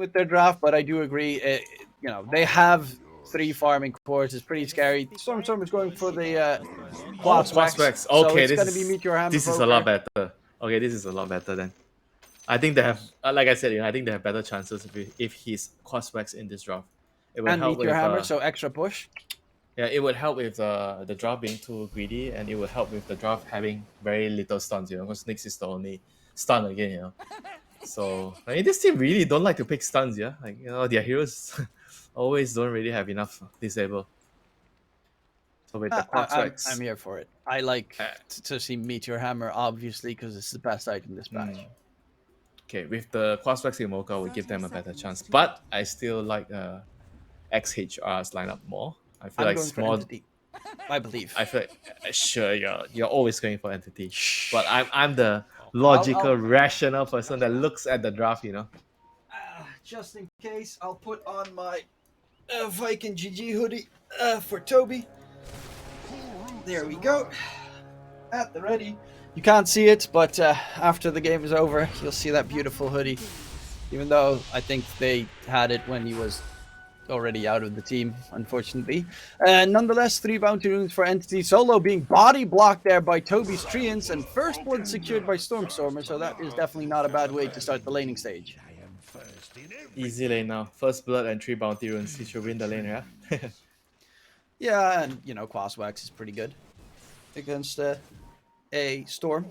with their draft, but I do agree. They have 3 farming cores. It's pretty scary. Stormstorm is going for the Quaswex. so Okay, it's going to be Meteor Hammer. this is a lot better. Okay, this is a lot better then. I think they have, like I said, I think they have better chances if he's Quaswex in this draft. It would And help Meteor with Hammer, so extra push. yeah, it would help with the draft being too greedy, and it would help with the draft having very little stuns, because Nyx is the only stun again. So I mean, this team really don't like to pick stuns, yeah. Like their heroes always don't really have enough disable. So with the I'm here for it. I like to see Meteor Hammer, obviously, because it's the best item this patch. Okay, with the Quaswex Imoka, we give them a better chance. But I still like ex-HR's lineup more. I feel I'm like going small. for Entity. I believe. I feel like, sure you're always going for Entity, but I'm the logical, rational person that looks at the draft. Just in case, I'll put on my Viking GG hoodie for Toby. There we go. At the ready. You can't see it, but after the game is over, you'll see that beautiful hoodie. Even though I think they had it when he was already out of the team, unfortunately. Nonetheless, 3 bounty runes for Entity. Solo being body blocked there by Toby's Treants, and first blood secured by Stormstormer, so that is definitely not a bad way to start the laning stage. Easy lane now. First blood and 3 bounty runes. He should win the lane, yeah? Yeah, and Quaswex is pretty good against a Storm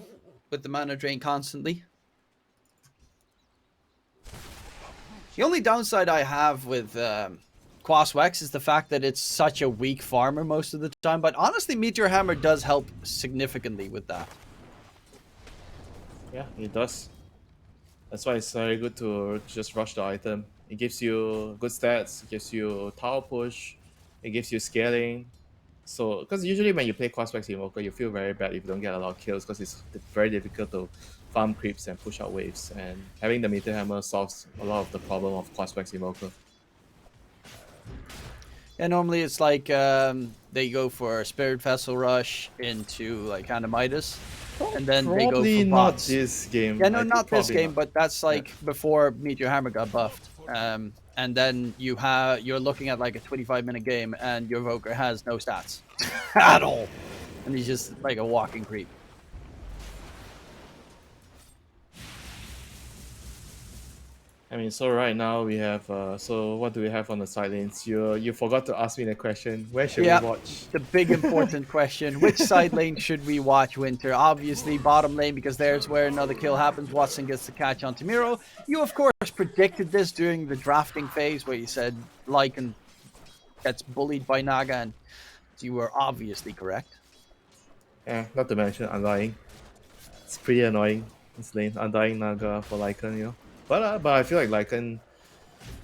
with the mana drain constantly. The only downside I have with Quaswex is the fact that it's such a weak farmer most of the time, but honestly, Meteor Hammer does help significantly with that. Yeah, it does. That's why it's very good to just rush the item. It gives you good stats, it gives you tower push, it gives you scaling. So, because usually when you play Quaswex Invoker, you feel very bad if you don't get a lot of kills because it's very difficult to farm creeps and push out waves. And having the Meteor Hammer solves a lot of the problem of Quaswex Invoker. Yeah, normally it's like they go for a Spirit Vessel Rush into like Anamidas, and then Probably they go for not bots. this game. Yeah, no, not this game, but that's like before Meteor Hammer got buffed. And then you're looking at like a 25-minute game, and your Evoker has no stats at all, and he's just like a walking creep. I mean, so right now we have. So what do we have on the side lanes? You forgot to ask me the question. Where should we watch? The big important question: which side lane should we watch, Winter? Obviously, bottom lane, because there's where another kill happens. Watson gets the catch on Miro. You of course predicted this during the drafting phase, where you said Lycan gets bullied by Naga, and you were obviously correct. Yeah, not to mention Undying. It's pretty annoying. This lane, Undying Naga for Lycan, But I feel like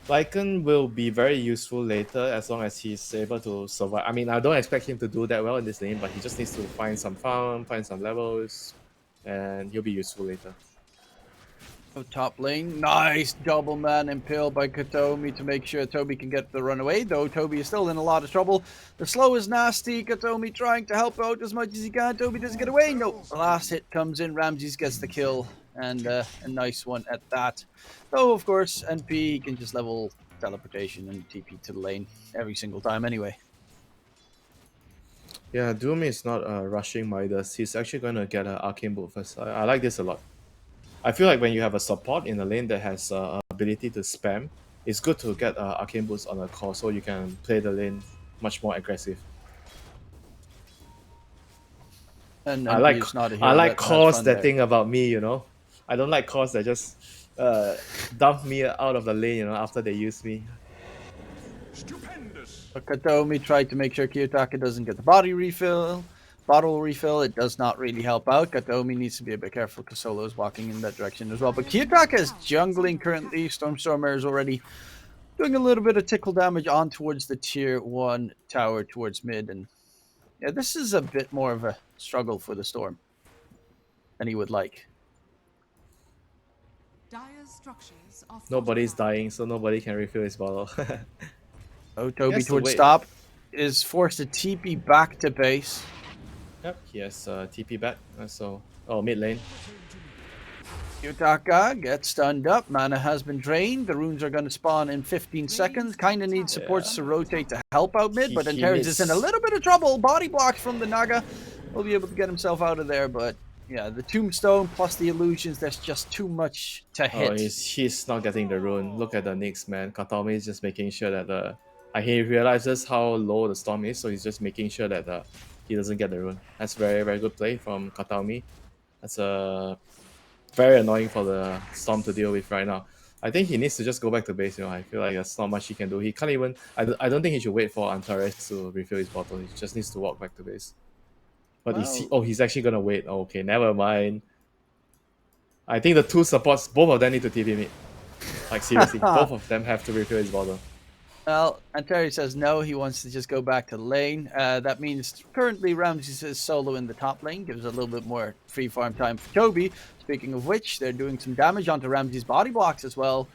Lycan will be very useful later as long as he's able to survive. I mean, I don't expect him to do that well in this lane, but he just needs to find some farm, find some levels, and he'll be useful later. Oh, top lane, nice double man impale by Katomi to make sure Toby can get the runaway, though Toby is still in a lot of trouble. The slow is nasty, Katomi trying to help out as much as he can. Toby doesn't get away, no. The last hit comes in, Ramses gets the kill, and a nice one at that. Though, of course, NP can just level teleportation and TP to the lane every single time anyway. Yeah, Doom is not rushing Midas. He's actually going to get an Arcane Bolt first. I like this a lot. I feel like when you have a support in a lane that has ability to spam, it's good to get Arcane Boots on a core so you can play the lane much more aggressive. And I like cores that think about me, I don't like cores that just dump me out of the lane, after they use me. But Katomi tried to make sure Kiyotaka doesn't get the bottle refill. It does not really help out. Katomi needs to be a bit careful because Solo is walking in that direction as well. But Kiyotaka is jungling currently. Stormstormer is already doing a little bit of tickle damage on towards the tier 1 tower towards mid. And yeah, this is a bit more of a struggle for the Storm than he would like. Nobody's dying, so nobody can refill his bottle. Oh, Toby towards top is forced to TP back to base. Yep, he has TP back. Mid lane. Yutaka gets stunned up. Mana has been drained. The runes are going to spawn in 15 seconds. Kind of needs supports to rotate to help out mid, but Antares is in a little bit of trouble. Body blocks from the Naga. Will be able to get himself out of there, but yeah, the Tombstone plus the illusions, there's just too much to hit. Oh, he's not getting the rune. Look at the Nyx, man. Katomi is just making sure that he realizes how low the storm is, so he's just making sure that he doesn't get the rune. That's very, very good play from Katomi. That's very annoying for the storm to deal with right now. I think he needs to just go back to base. I feel like there's not much he can do. He can't even. I don't think he should wait for Antares to refill his bottle. He just needs to walk back to base. But he's actually gonna wait. Oh, okay, never mind. I think the two supports, both of them need to TP mid. Like seriously, both of them have to refill his bottle. Well, Antares says no, he wants to just go back to lane. That means currently Ramses is solo in the top lane, gives a little bit more free farm time for Toby. Speaking of which, they're doing some damage onto Ramses' body blocks as well.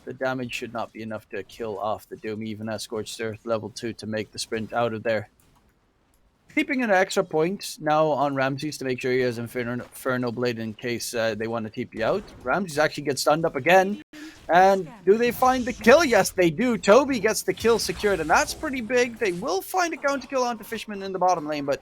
The damage should not be enough to kill off the Doom, even at Scorched Earth level 2 to make the sprint out of there. Keeping an extra point now on Ramses to make sure he has Inferno Blade in case they want to TP out. Ramses actually gets stunned up again. And do they find the kill? Yes, they do. Toby gets the kill secured, and that's pretty big. They will find a counter kill onto Fishman in the bottom lane, but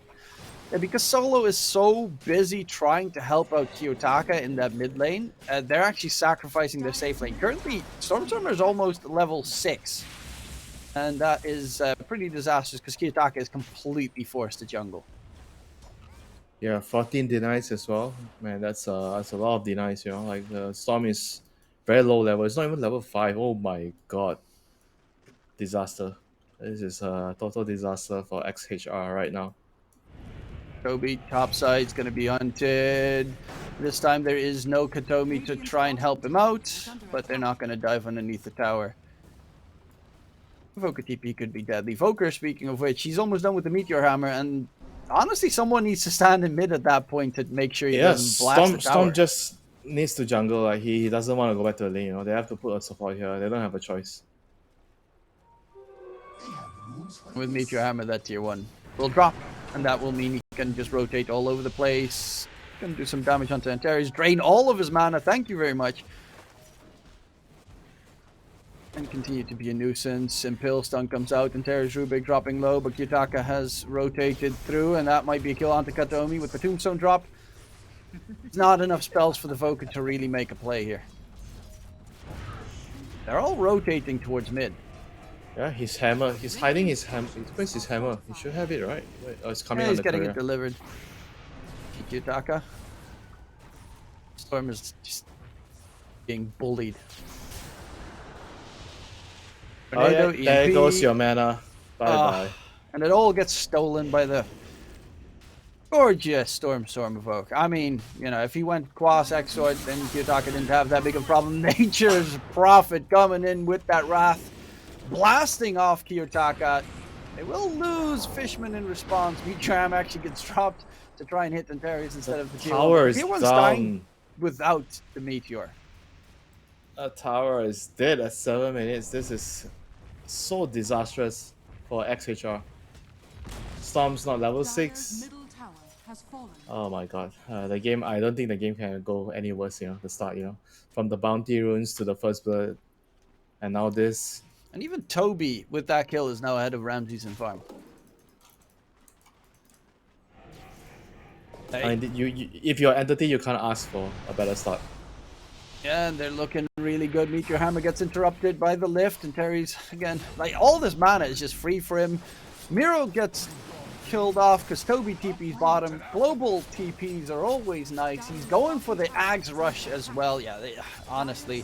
because Solo is so busy trying to help out Kiyotaka in that mid lane, they're actually sacrificing their safe lane. Currently, Stormstormer is almost level 6. And that is pretty disastrous because Kiyotaka is completely forced to jungle. Yeah, 14 denies as well. Man, that's a lot of denies. Like the Storm is very low level. It's not even level 5. Oh my god, disaster! This is a total disaster for ex-HR right now. Toby topside is going to be hunted. This time there is no Katomi to try and help him out, but they're not going to dive underneath the tower. Voker TP could be deadly. Voker, speaking of which, he's almost done with the Meteor Hammer, and honestly, someone needs to stand in mid at that point to make sure he doesn't blast the tower. Storm just needs to jungle. Like he doesn't want to go back to the lane. They have to put a support here. They don't have a choice. With Meteor Hammer, that tier 1 will drop, and that will mean he can just rotate all over the place. Can do some damage onto Antares, drain all of his mana. Thank you very much. And continue to be a nuisance. Impale stun comes out, and Antares Rubik dropping low, but Kiyotaka has rotated through, and that might be a kill onto Katomi with the Tombstone drop. It's not enough spells for the Voker to really make a play here. They're all rotating towards mid. Yeah, his hammer. He's hiding his hammer. Where's his hammer? He should have it, right? Wait, oh, it's coming on He's the getting career. it delivered. Kiyotaka. Storm is just being bullied. Oh, yeah, there goes your mana. Bye-bye. And it all gets stolen by the gorgeous Storm Evoke. I mean, if he went Quas Exort, then Kiyotaka didn't have that big of a problem. Nature's Prophet coming in with that Wrath, blasting off Kiyotaka. They will lose Fishman in response. Meatram actually gets dropped to try and hit Antares instead of the tower is T1's down. dying without the Meteor. A tower is dead at 7 minutes. This is so disastrous for XHR. Storm's not level 6. Oh my god. The game, I don't think the game can go any worse, the start, From the bounty runes to the first blood. And now this. And even Toby, with that kill, is now ahead of Ramses in farm. I mean, if you're Entity, you can't ask for a better start. Yeah, and they're looking really good. Meteor Hammer gets interrupted by the lift, and Terry's, again, like, all this mana is just free for him. Miro gets killed off because Toby TP's bottom. Global TPs are always nice. He's going for the Ags Rush as well. Yeah, honestly,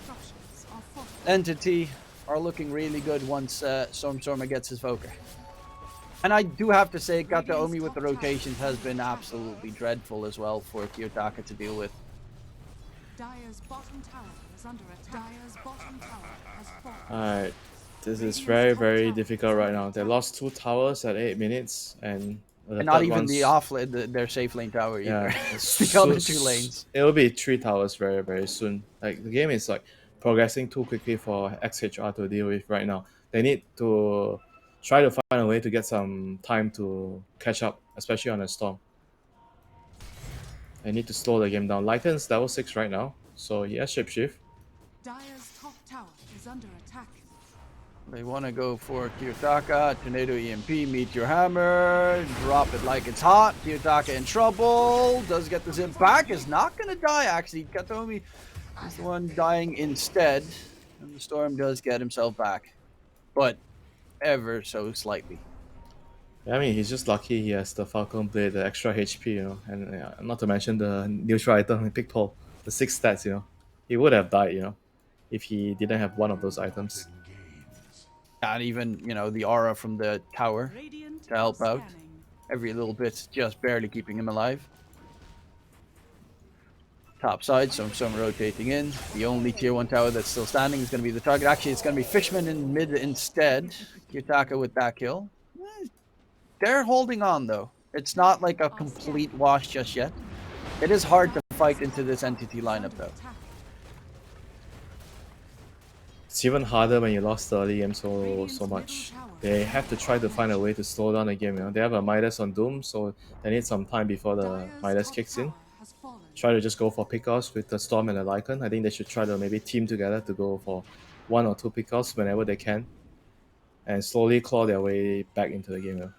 Entity are looking really good once Stormstormer gets his Voker. And I do have to say, Gata Omi with the rotations has been absolutely dreadful as well for Kiyotaka to deal with. Dire's bottom tower is under attack. Dire's bottom tower has fallen. Alright, this is very, very difficult right now. They lost 2 towers at 8 minutes, and not even the off lane, their safe lane tower either. Yeah, the other 2 lanes. It'll be 3 towers very, very soon. Like, the game is like progressing too quickly for XHR to deal with right now. They need to try to find a way to get some time to catch up, especially on a storm. They need to slow the game down. Lycan's level 6 right now, So yeah, shapeshift. Dire's top tower is under attack. They want to go for Kiyotaka, Tornado EMP, Meteor Hammer, drop it like it's hot. Kiyotaka in trouble, does get the zip back, is not going to die actually. Katomi is the one dying instead, and the Storm does get himself back, but ever so slightly. I mean, he's just lucky he has the Falcon Blade, the extra HP, and not to mention the neutral item in Pickpole, the 6 stats, He would have died, if he didn't have one of those items. And even, the aura from the tower Radiant to help out. scanning. Every little bit's just barely keeping him alive. Top side, some rotating in. The only tier 1 tower that's still standing is going to be the target. Actually, it's going to be Fishman in mid instead. Kiyotaka with that kill. They're holding on though. It's not like a complete wash just yet. It is hard to fight into this entity lineup though. It's even harder when you lost the early game so much. They have to try to find a way to slow down the game. They have a Midas on Doom, so they need some time before the Midas kicks in. Try to just go for pickoffs with the Storm and the Lycan. I think they should try to maybe team together to go for 1 or 2 pickoffs whenever they can, and slowly claw their way back into the game.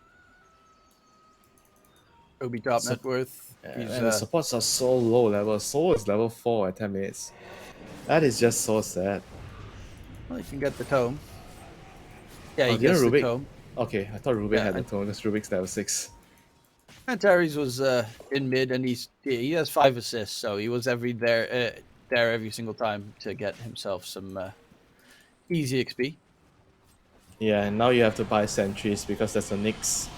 Obi top net worth. And the supports are so low level. Soul is level 4 at 10 minutes. That is just so sad. Well, you can get the tome. Yeah, Oh, he gets the Rubik? tome. Okay, I thought Rubik had the tone because Rubik's level 6. And Terry's was in mid, and he has 5 assists, so he was there every single time to get himself some easy XP. Yeah, and now you have to buy sentries because there's a Nyx.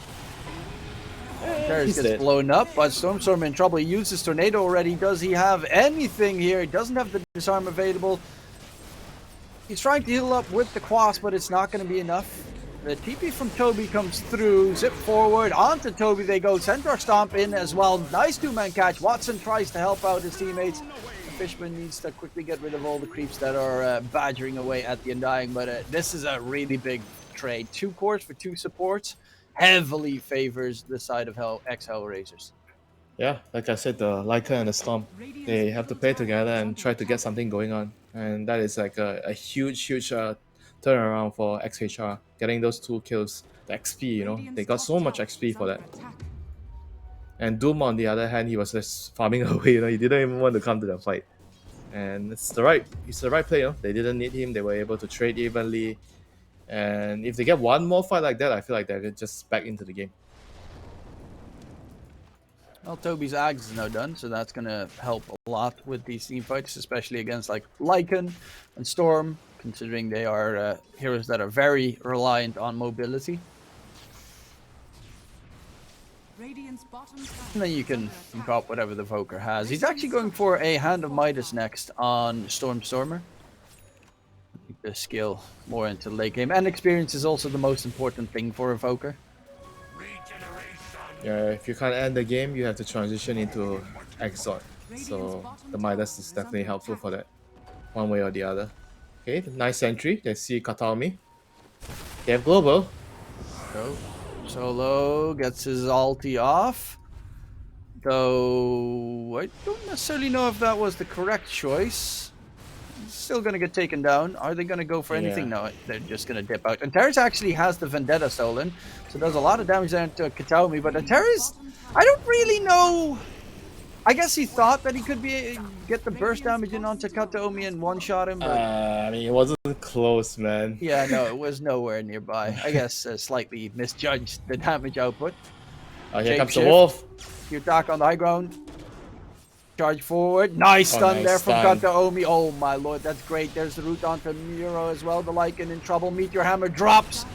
Terry He's gets dead. blown up, but Storm in trouble. He uses Tornado already. Does he have anything here? He doesn't have the disarm available. He's trying to heal up with the Quas, but it's not going to be enough. The TP from Toby comes through. Zip forward. Onto Toby they go. Centaur Stomp in as well. Nice 2-man catch. Watson tries to help out his teammates. Fishman needs to quickly get rid of all the creeps that are badgering away at the Undying, but this is a really big trade. 2 cores for 2 supports heavily favors the side of ex-Hellraisers. Yeah, like I said, the Lycan and the Storm, they have to play together and try to get something going on. And that is like a huge turnaround for XHR. Getting those 2 kills, the XP, they got so much XP for that. And Doom, on the other hand, he was just farming away, he didn't even want to come to the fight. And it's the right play, They didn't need him, they were able to trade evenly. And if they get one more fight like that, I feel like they're just back into the game. Well, Toby's Ags is now done, so that's going to help a lot with these team fights, especially against like Lycan and Storm, considering they are heroes that are very reliant on mobility. And then you can cop whatever the Voker has. He's actually going for a Hand of Midas next on Stormer. The skill more into late game, and experience is also the most important thing for a Voker. Yeah, if you can't end the game, you have to transition into Exort. So the Midas is definitely helpful for that, one way or the other. Okay, nice entry. Let's see Kataomi. They have global. So Solo gets his ulti off. Though I don't necessarily know if that was the correct choice. Still gonna get taken down. Are they gonna go for anything? Yeah. No, they're just gonna dip out. And Terrace actually has the Vendetta stolen, so does a lot of damage there to Kataomi. But Terrace, I don't really know. I guess he thought that he could get the burst damage in onto Kataomi and one-shot him. But I mean, it wasn't close, man. yeah, no, it was nowhere nearby. I guess slightly misjudged the damage output. Here comes the Shapeshift. wolf. Kiyotaka on the high ground. Charge forward. Nice stun nice there from stun. Kataomi. Oh my lord, that's great. There's the route onto Miro as well. The Lycan in trouble. Meteor Hammer drops.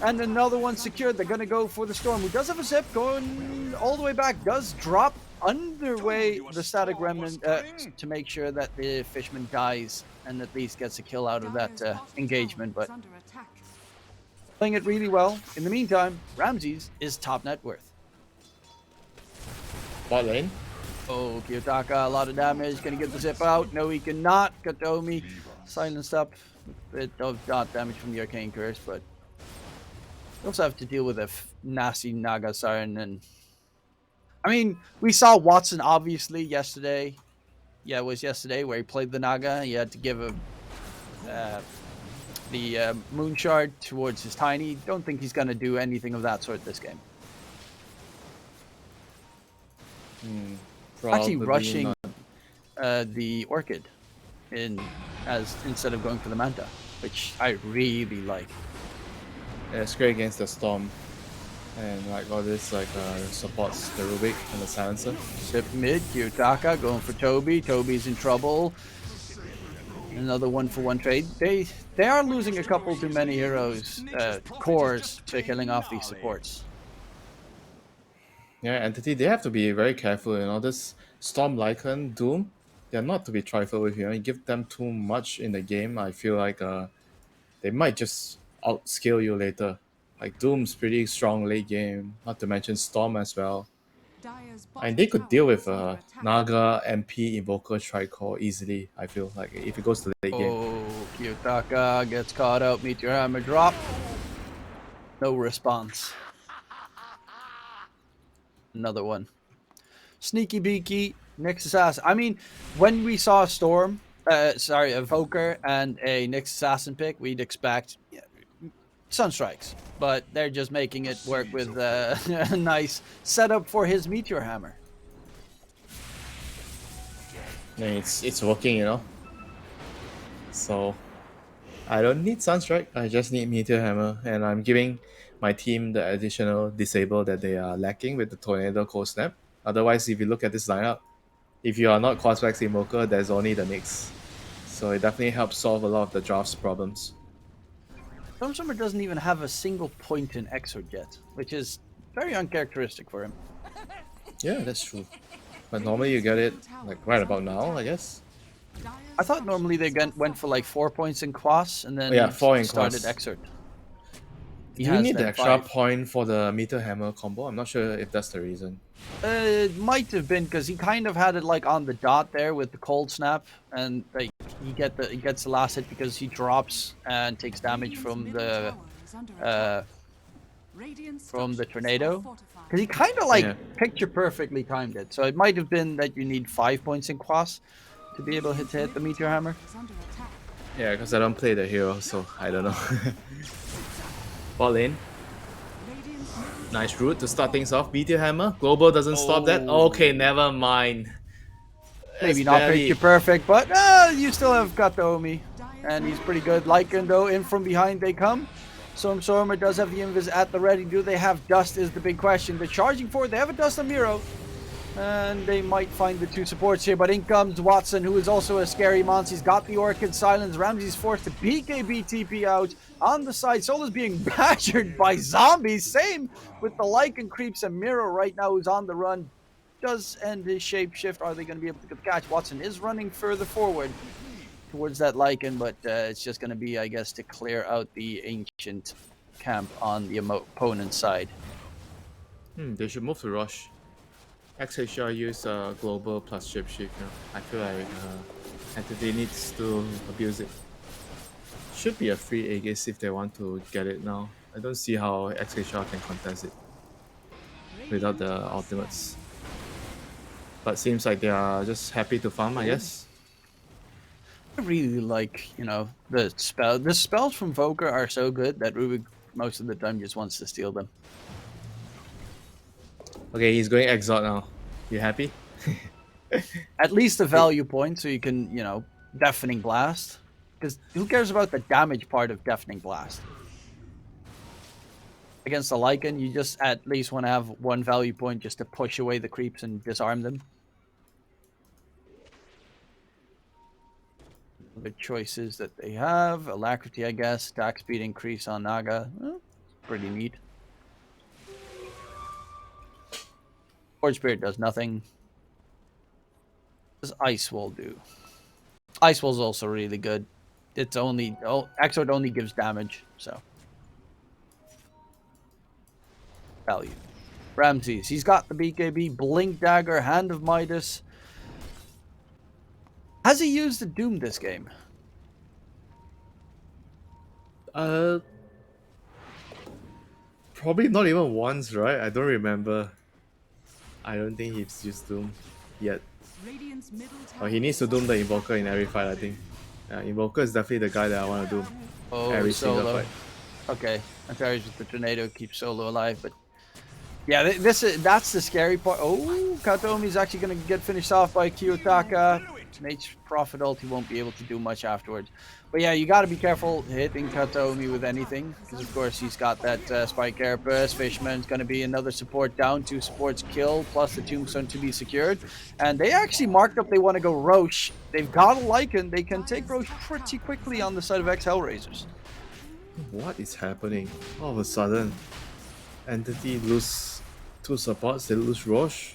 And another one secured. They're going to go for the Storm, who does have a zip going all the way back. Does drop underway the Static Remnant to make sure that the Fishman dies and at least gets a kill out of that engagement. But playing it really well. In the meantime, Ramses is top net worth. Bot lane. Oh, Kiyotaka, a lot of damage. Can he get the zip out? No, he cannot. Kataomi silenced up. A bit of dot damage from the Arcane Curse, but you also have to deal with a nasty Naga Siren. And I mean, we saw Watson obviously yesterday. Yeah, it was yesterday where he played the Naga. He had to give the Moon Shard towards his Tiny. Don't think he's going to do anything of that sort this game. Actually Probably rushing not. the Orchid instead of going for the Manta, which I really like. Yeah, it's great against the Storm. And like all this supports the Rubik and the Silencer. Sip mid, Kyutaka going for Toby. Toby's in trouble. Another 1-for-1 trade. They are losing a couple too many heroes, cores, to killing off these supports. Yeah, Entity, they have to be very careful, you know. This Storm, Lycan, Doom, they're not to be trifled with, you know. You give them too much in the game, I feel like they might just outscale you later. Like Doom's pretty strong late game, not to mention Storm as well. Dire's And bottom they could deal tower with is under attack. Naga, MP, Invoker, Tricore easily, I feel like, if it goes to the late game. Oh, Kyutaka gets caught out. Meteor Hammer drop. No response. Another one. Sneaky Beaky, Nyx Assassin. I mean, when we saw Storm, a Evoker and a Nyx Assassin pick, we'd expect Sunstrikes. But they're just making it work with a nice setup for his Meteor Hammer. And it's working, you know. So I don't need Sunstrike, I just need Meteor Hammer, and I'm giving my team the additional disable that they are lacking with the Tornado Cold Snap. Otherwise, if you look at this lineup, if you are not Crossback Invoker, there's only the Nyx. So it definitely helps solve a lot of the draft's problems. Stormsummer doesn't even have a single point in Exort yet, which is very uncharacteristic for him. Yeah, that's true. But normally you get it like right about now, I guess. I thought normally they went for like 4 points in Quas and then 4 in started Quas. Exort. Do you need the extra point for the Meteor Hammer combo? I'm not sure if that's the reason. It might have been because he kind of had it like on the dot there with the cold snap, and like he gets the last hit because he drops and takes damage from the tornado. Because he kind of like picture perfectly timed it, so it might have been that you need 5 points in Quas to be able to hit the Meteor Hammer. Yeah, because I don't play the hero, so I don't know. Ball in. Nice route to start things off. Meteor Hammer. Global doesn't stop that. Okay, never mind. Maybe not picture perfect, but you still have got the Omi. And he's pretty good. Lycan, though, in from behind they come. Stormer does have the invis at the ready. Do they have Dust is the big question. They're charging for it. They have a Dust on Miro. And they might find the two supports here. But in comes Watson, who is also a scary monster. He's got the Orchid Silence. Ramsey's forced to BKB TP out. On the side, Sola's being badgered by zombies. Same with the Lycan creeps and Miro right now, who's on the run. Does end his shapeshift. Are they going to be able to get the catch? Watson is running further forward towards that Lycan, but it's just going to be, I guess, to clear out the ancient camp on the opponent's side. They should move to rush. ex-HR use global plus shapeshift. You know? I feel like Entity needs to abuse it. Should be a free Aegis if they want to get it now. I don't see how ex-HR can contest it without the ultimates. But seems like they are just happy to farm, I guess. I really like, the spell. The spells from Voker are so good that Rubik most of the time just wants to steal them. Okay, he's going Exalt now. You happy? At least a value point so you can, Deafening Blast. Because who cares about the damage part of Deafening Blast? Against the Lycan, you just at least want to have one value point just to push away the creeps and disarm them. The choices that they have, Alacrity, I guess, attack speed increase on Naga. Pretty neat. Forge Spirit does nothing. What does Ice Wall do? Ice Wall's also really good. It's only Exort only gives damage, so value. Ramses, he's got the BKB, Blink Dagger, Hand of Midas. Has he used the Doom this game? Probably not even once, right? I don't remember. I don't think he's used Doom yet. Radiant's middle Oh, tower he needs to is doom the under Invoker in every fight, I think. Invoker is definitely the guy that I want to doom Oh, every single solo. fight. Okay, Antares with the tornado keeps solo alive, but yeah, that's the scary part. Oh, Katomi is actually going to get finished off by Kiyotaka. Nate's Prophet ulti won't be able to do much afterwards. But yeah, you got to be careful hitting Katomi with anything, because of course he's got that Spike Carapace. Fishman's going to be another support down, 2 supports killed, plus the Tombstone to be secured. And they actually marked up they want to go Roche. They've got a Lycan. They can take Roche pretty quickly on the side of ex-Hellraisers. What is happening? All of a sudden, Entity lose 2 supports, they lose Roche.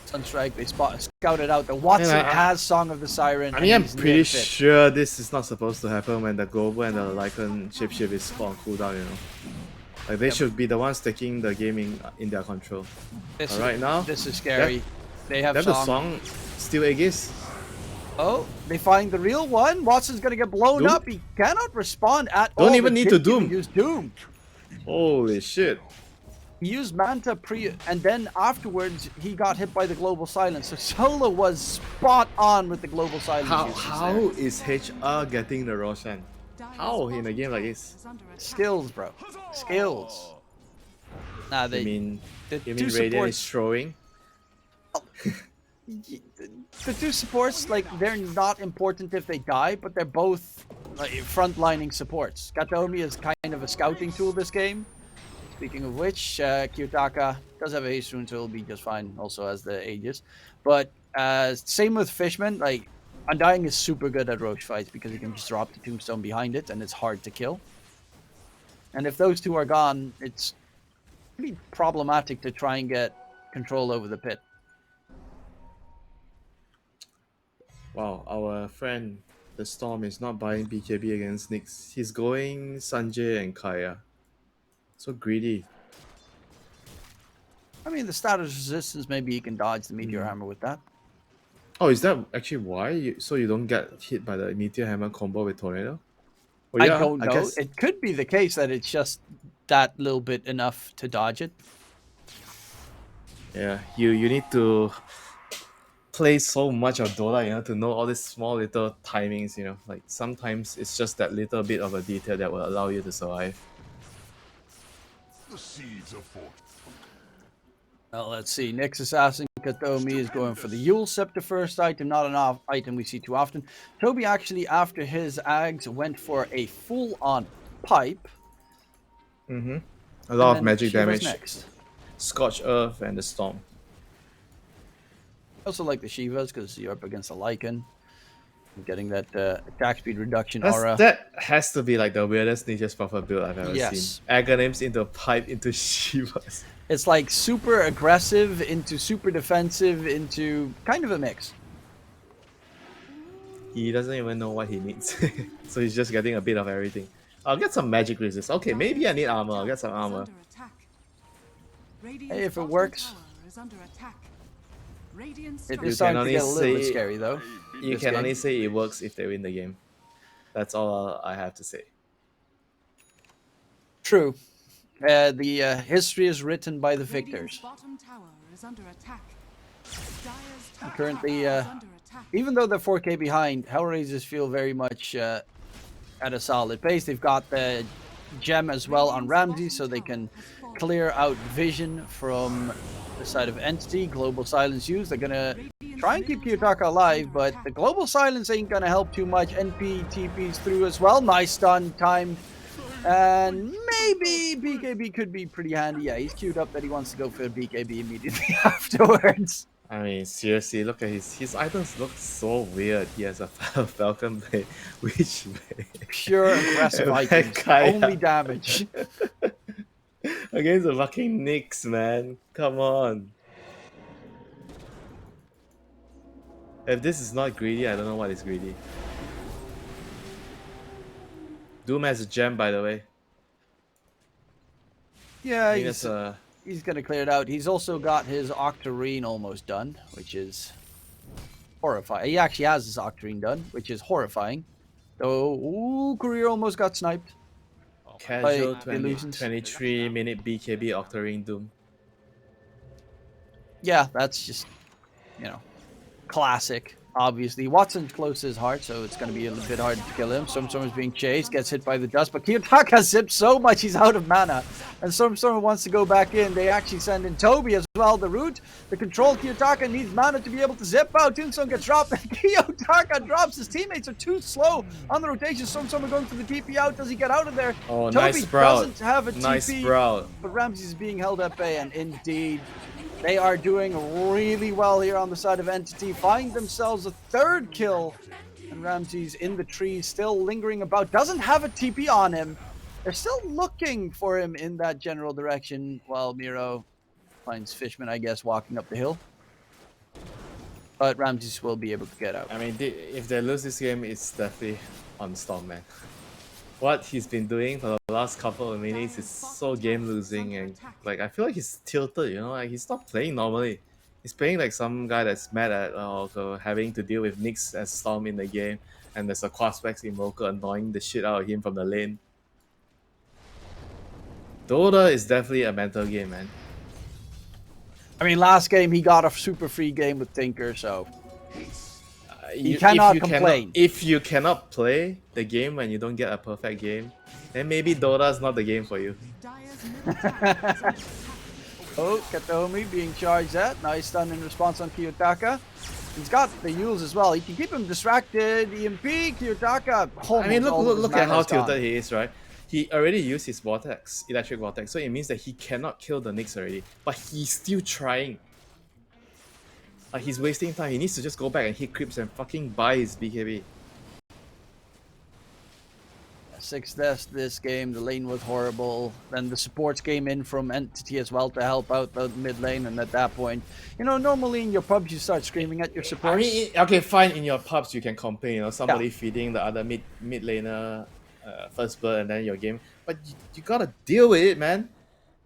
Sunstrike, they scouted out the Watson has Song of the Siren. I mean, I'm and he's pretty near fit. sure this is not supposed to happen when the Global and the Lycan shapeshift is on cooldown, you know. Like, they should be the ones taking the game in their control. Right now, This is scary. They have the Song. song still Aegis. Oh, they find the real one. Watson's gonna get blown Doom? up. He cannot respond at all. Don't even but need to didn't even Doom. use Doom. Holy shit. He used Manta and then afterwards he got hit by the Global Silence. So Solo was spot on with the Global Silence. How is HR getting the Roshan? How in a game like this? Skills, bro. Skills. Nah, You mean the you two mean Radiant is supports. throwing? The 2 supports, like, they're not important if they die, but they're both like, frontlining supports. Kataomi is kind of a scouting tool this game. Speaking of which, Kiyotaka does have a haste rune, so he'll be just fine, also as the Aegis. But same with Fishman, like, Undying is super good at Roche fights because he can just drop the Tombstone behind it, and it's hard to kill. And if those 2 are gone, it's pretty problematic to try and get control over the pit. Wow, our friend the Storm is not buying BKB against Nyx. He's going Sanjay and Kaya. So greedy. I mean, the status resistance, maybe he can dodge the Meteor Hmm. Hammer with that. Oh, is that actually why? So you don't get hit by the Meteor Hammer combo with Tornado? Well, I yeah, don't know. guess. It could be the case that it's just that little bit enough to dodge it. Yeah, you need to play so much of Dota, you know, to know all these small little timings, you know. Like sometimes it's just that little bit of a detail that will allow you to survive. The seeds of fortune. Well, let's see. Nyx Assassin Katomi is going for the Yule Scepter first item, not an item we see too often. Toby actually, after his Ags, went for a full-on pipe. Mm-hmm. A lot of and magic Shiva's damage. next. Scorch Earth and the Storm. I also like the Shivas because you're up against a Lycan. You're getting that attack speed reduction That's, aura. that has to be like the weirdest Ninja's Prophet build I've ever Yes. seen. Aghanims into a pipe into Shivas. It's like super aggressive into super defensive into kind of a mix. He doesn't even know what he needs. So he's just getting a bit of everything. I'll get some magic resist. Okay, maybe I need armor. I'll get some armor. Hey, if it works. It You is can starting to only get a little bit say- scary though. You This can game. only say it works if they win the game. That's all I have to say. True. The history is written by the victors. Currently, even though they're 4K behind, Hellraisers feel very much at a solid pace. They've got the gem as well on Ramsey, so they can clear out vision from the side of Entity. Global Silence used. They're gonna try and keep Kiyotaka alive, but the Global Silence ain't gonna help too much. NP TP's through as well. Nice stun timed. And maybe BKB could be pretty handy. Yeah, he's queued up that he wants to go for BKB immediately afterwards. I mean, seriously, look at his items look so weird. He has a Falcon Blade, Witch Blade. Pure aggressive And items. Kaya. Only damage. Against the fucking Nyx, man. Come on. If this is not greedy, I don't know what is greedy. Doom has a gem, by the way. Yeah, I think that's he's gonna clear it out. He's also got his Octarine almost done, which is horrifying. He actually has his Octarine done, which is horrifying. So, ooh, Courier almost got sniped. casual by illusions. 23-minute BKB Octarine Doom. Yeah, that's just, you know, classic. Obviously, Watson's close to his heart, so it's going to be a little bit hard to kill him. Stormstormer's being chased, gets hit by the dust, but Kiyotaka zips so much he's out of mana. And Stormstormer wants to go back in. They actually send in Toby as well. The root, the control, Kiyotaka needs mana to be able to zip out. Tombstone gets dropped, and Kiyotaka drops. His teammates are too slow on the rotation. Stormstormer going for the TP out. Does he get out of there? Oh, Toby nice sprout. doesn't have a Nice TP, sprout. but Ramses is being held at bay, and indeed, they are doing really well here on the side of Entity. Find themselves a third kill. And Ramses in the trees, still lingering about. Doesn't have a TP on him. They're still looking for him in that general direction. While Miro finds Fishman, I guess, walking up the hill. But Ramses will be able to get out. I mean, if they lose this game, it's definitely on Storm, man. What he's been doing for the last couple of minutes is so game losing, and like I feel like he's tilted, you know, like he's not playing normally. He's playing like some guy that's mad at having to deal with Nyx as Storm in the game, and there's a Quaspex Invoker annoying the shit out of him from the lane. Dota is definitely a mental game, man. I mean, last game he got a super free game with Tinker, so you cannot complain. If you cannot play the game when you don't get a perfect game, then maybe Dota is not the game for you. Dire's middle tower is under attack. Oh, Katomi being charged at. Nice stun in response on Kiyotaka. He's got the Yules as well. He can keep him distracted. EMP, Kiyotaka. I mean, look at how mana's gone. tilted he is, right? He already used his Vortex, Electric Vortex, so it means that he cannot kill the Nyx already. But he's still trying. Like, he's wasting time. He needs to just go back and hit creeps and fucking buy his BKB. 6 deaths this game. The lane was horrible. Then the supports came in from Entity as well to help out the mid lane. And at that point, you know, normally in your pubs you start screaming at your supports. I mean, okay, fine. In your pubs you can complain. You know, somebody feeding the other mid laner first blood and then your game. But you gotta deal with it, man.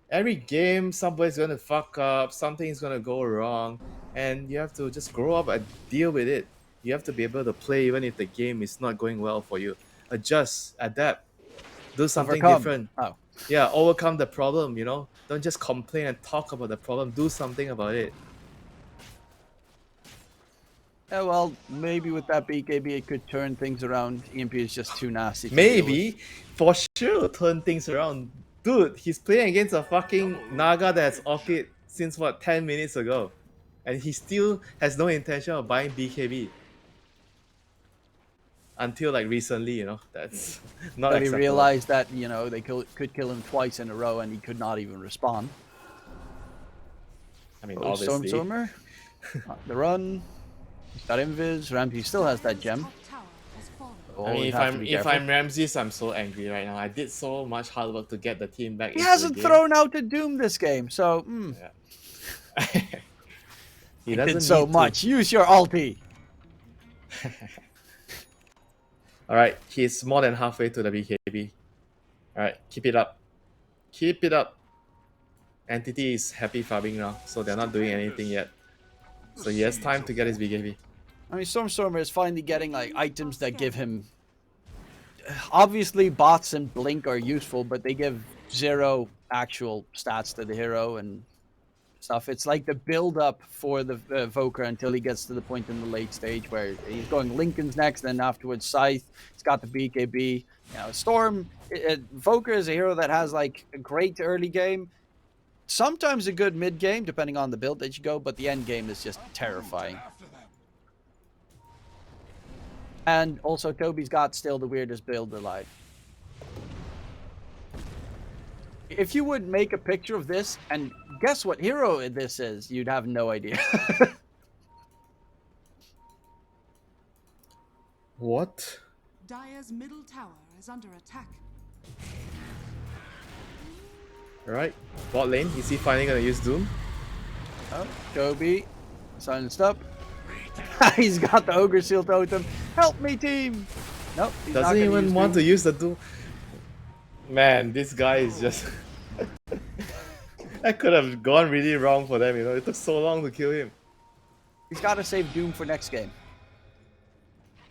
Every game, somebody's gonna fuck up. Something's gonna go wrong, and you have to just grow up and deal with it. You have to be able to play even if the game is not going well for you. Adjust, adapt, do something different. Oh. Yeah, overcome the problem, you know? Don't just complain and talk about the problem, do something about it. Yeah, well, maybe with that BKB it could turn things around. EMP is just too nasty to deal with. Maybe, for sure, turn things around. Dude, he's playing against a fucking Naga that's off-hit since what, 10 minutes ago. And he still has no intention of buying BKB. Until like recently, you know, that's not But he acceptable. realized that, you know, they could kill him twice in a row and he could not even respond. I mean, Oh, obviously. Stormstormer. The run. He's got Invis. Ramsey still has that gem. Top tower has fallen. Oh, I mean, you have to be if careful. I'm Ramses, I'm so angry right now. I did so much hard work to get the team back. He into hasn't the game. thrown out a Doom this game, so He did doesn't so need to. much. Use your ulti. Alright, he's more than halfway to the BKB. Alright, keep it up. Keep it up. Entity is happy farming now, so they're not doing anything yet. So he has time to get his BKB. I mean, Stormstormer is finally getting like items that give him. Obviously, bots and blink are useful, but they give 0 actual stats to the hero and stuff. It's like the build-up for the Voker until he gets to the point in the late stage where he's going Lincoln's next, then afterwards Scythe. He's got the BKB. You know, Storm. Voker is a hero that has like a great early game. Sometimes a good mid game, depending on the build that you go, but the end game is just terrifying. And also, Toby's got still the weirdest build alive. If you would make a picture of this and guess what hero this is, you'd have no idea. What? Dire's middle tower is under attack. Alright, bot lane, is he finally gonna use Doom? Oh, Toby, silenced up. He's got the Ogre Seal Totem. Help me, team! Nope, he's not Doesn't gonna even use want Doom. to use the Doom. Man, this guy is just... That could have gone really wrong for them, you know. It took so long to kill him. He's got to save Doom for next game.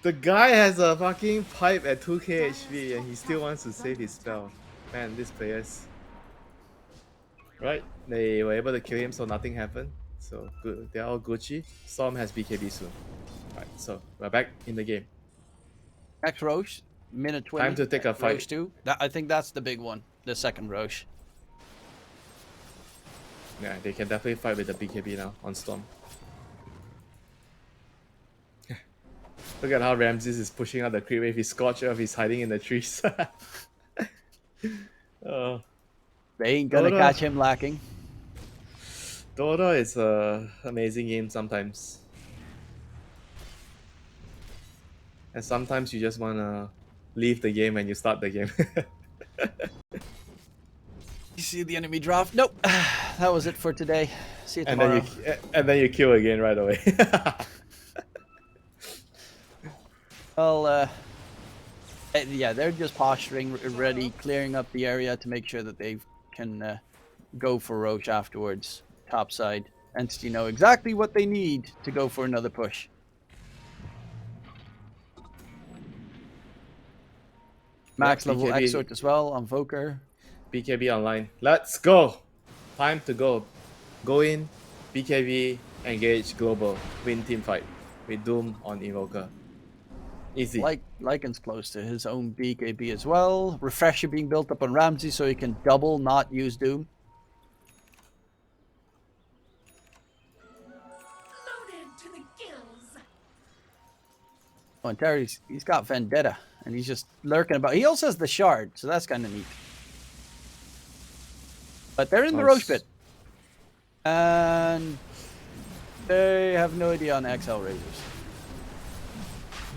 The guy has a fucking pipe at 2k HP and he still wants to save his spell. Man, these players. Right? They were able to kill him so nothing happened. So good, they're all Gucci. Storm has BKB soon. Alright, so we're back in the game. Next Roche, minute 20. Time to take a fight. Roche 2. I think that's the big one. The second Roche. Yeah, they can definitely fight with the BKB now on Storm. Look at how Ramses is pushing out the creep wave. He's scorched earth. He's hiding in the trees. Oh, They ain't gonna Dota. catch him lacking. Dota is a amazing game sometimes, and sometimes you just wanna leave the game when you start the game. You see the enemy drop? Nope. That was it for today. See you and tomorrow. then you kill again right away. Well, yeah, they're just posturing, ready, clearing up the area to make sure that they can go for Roche afterwards. Top side. Entity know exactly what they need to go for another push. Max level BKB. Exort as well on Voker. BKB online. Let's go. Time to go. Go in. BKB engage global. Win team fight with Doom on Invoker. Easy. Lycan's close to his own BKB as well. Refresher being built up on Ramsey so he can double, not use Doom. Loaded to the gills. Oh, and Terry's he's got Vendetta and he's just lurking about. He also has the shard, so that's kind of neat. But they're in the Roche pit. And they have no idea on ex-Hellraisers.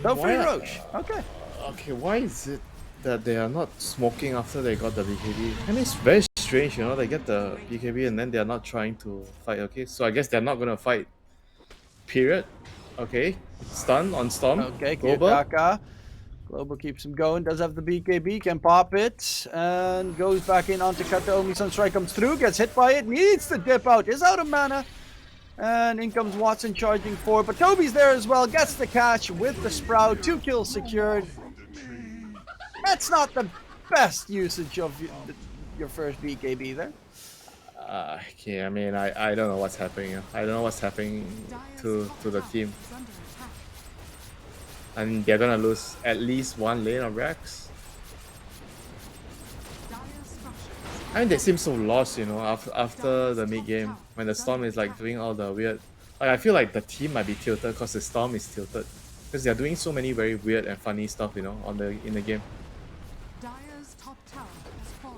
So free Why- Roche. Okay. Okay, why is it that they are not smoking after they got the BKB? I mean, it's very strange, you know, they get the BKB and then they are not trying to fight, okay? So I guess they're not gonna fight. Period. Okay. Stun on Storm. Okay, Global. Kiyotaka. Global keeps him going, does have the BKB, can pop it, and goes back in onto Kataomi. Sunstrike comes through, gets hit by it, needs to dip out, is out of mana. And in comes Watson charging forward, but Toby's there as well, gets the catch with the Sprout, 2 kills secured. That's not the best usage of your first BKB there. Okay, I mean, I don't know what's happening. I don't know what's happening to the team. Is under attack. And they're gonna lose at least one lane of Rex. Dire's structures. I mean, they seem so lost, you know, after the mid game when the Storm is like doing all the weird. Like, I feel like the team might be tilted because the Storm is tilted because they're doing so many very weird and funny stuff, you know, in the game. Dire's top tower has fallen.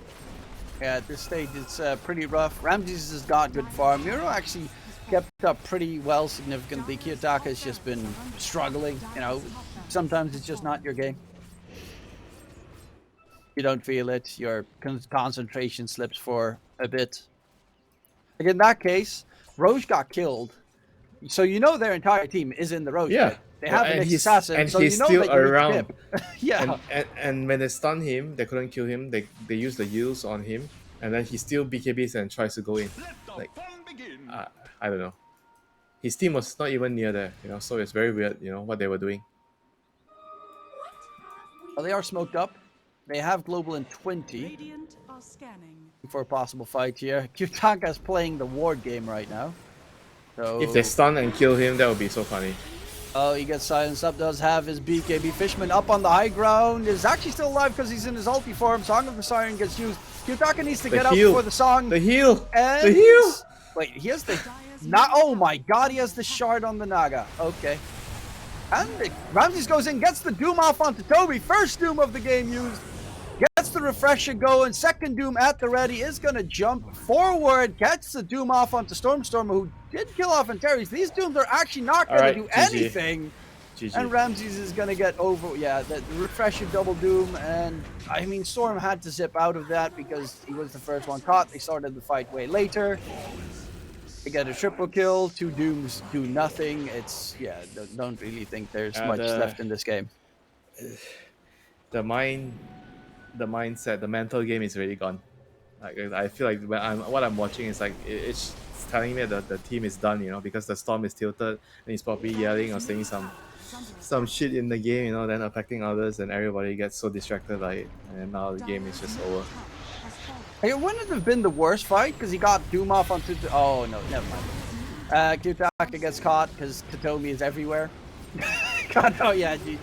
Yeah, at this stage it's pretty rough. Ramses has got good farm. Miro actually kept up pretty well significantly. Kiyotaka has just been struggling, you know. Sometimes it's just not your game. You don't feel it, your concentration slips for a bit. Like in that case, Roche got killed. So you know their entire team is in the Roche Yeah. pit. They have an And he's- assassin, and so he's you know still that you need to around. dip. Yeah. And when they stun him, they couldn't kill him. They used the yields on him, and then he still BKBs and tries to go in. Like, I don't know. His team was not even near there, you know. So it's very weird, you know, what they were doing. Well, they are smoked up. They have global in 20 Radiant are scanning. for a possible fight here. Kiyotaka's playing the ward game right now. So If they stun and kill him, that would be so funny. oh, he gets silenced up, does have his BKB. Fishman up on the high ground, is actually still alive because he's in his ulti form. Song of the Siren gets used. Kiyotaka needs to The get out heal. before the song. The heal! and... The heal! Wait, he has the... Oh my god, he has the shard on the Naga. Okay. And Ramses goes in, gets the Doom off onto Toby. First Doom of the game used. Gets the refresher going. Second Doom at the ready. Is going to jump forward. Gets the Doom off onto Stormstormer, who did kill off Antares. These Dooms are actually not going Alright, to do GG. anything. GG. And Ramses is going to get over. Yeah, the refresher double Doom. And I mean, Storm had to zip out of that because he was the first one caught. They started the fight way later. They get a triple kill. 2 Dooms do nothing. It's, yeah, don't really think there's much left in this game. The mindset, the mental game is already gone. Like, I feel like what I'm watching is like it's telling me that the team is done, you know, because the Storm is tilted and he's probably yelling or saying some shit in the game, you know, then affecting others, and everybody gets so distracted by it, and now the game is just over. It wouldn't have been the worst fight because he got Doom off onto the... Oh, no, never mind. Kutaka gets caught because Katomi is everywhere. Kato, yeah, GG.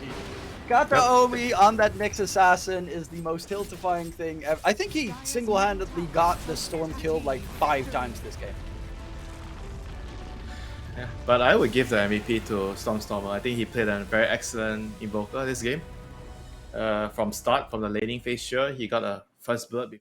Kataomi on that Nyx Assassin is the most tiltifying thing ever. I think he single-handedly got the Storm killed like 5 times this game. Yeah, but I would give the MVP to Stormstormer. I think he played a very excellent Invoker this game. From the laning phase, sure, he got a first blood